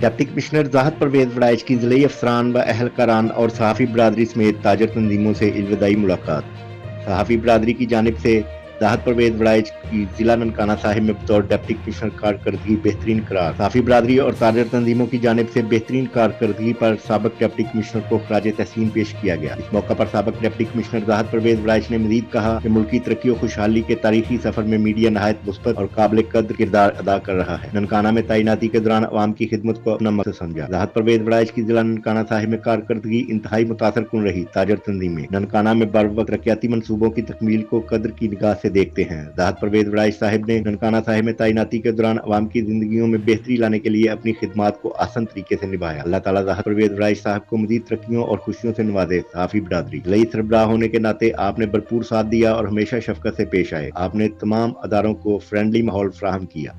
Deputy commissioner راحت پرویز وڑائچ کی ضلعی افسران و اہلکاران اور صحافی برادری سمیت تاجر تنظیموں سے الوداعی ملاقات۔ صحافی برادری کی جانب سے راحت پرویز وڑائچ کی ضلع ننکانہ صاحب میں بطور ڈپٹی کمشنر کارکردگی بہترین قرار۔ صحافی برادری اور تاجر تنظیموں کی جانب سے بہترین کارکردگی پر سابق ڈپٹی کمشنر کو خراج تحسین پیش کیا گیا۔ اس موقع پر سابق ڈپٹی کمشنر راحت پرویز وڑائچ نے مزید کہا کہ ملکی ترقی و خوشحالی کے تاریخی سفر میں میڈیا نہایت مثبت اور قابل قدر کردار ادا کر رہا ہے۔ ننکانہ میں تعیناتی کے دوران عوام کی خدمت کو اپنا مقصد سمجھا۔ راحت پرویز وڑائچ کی ضلع ننکانہ صاحب میں کارکردگی انتہائی متاثر کن رہی۔ تاجر تنظیمیں ننکانہ میں بروقت ترقیاتی منصوبوں کی تکمیل کو قدر کی نگاہ سے دیکھتے ہیں۔ راحت پرویز وڑائچ صاحب نے ننکانہ صاحب میں تعیناتی کے دوران عوام کی زندگیوں میں بہتری لانے کے لیے اپنی خدمات کو آسن طریقے سے نبھایا۔ اللہ تعالیٰ راحت پرویز وڑائچ صاحب کو مزید ترقیوں اور خوشیوں سے نوازے۔ صحافی برادری ضلعی سربراہ ہونے کے ناطے آپ نے بھرپور ساتھ دیا اور ہمیشہ شفقت سے پیش آئے۔ آپ نے تمام اداروں کو فرینڈلی ماحول فراہم کیا۔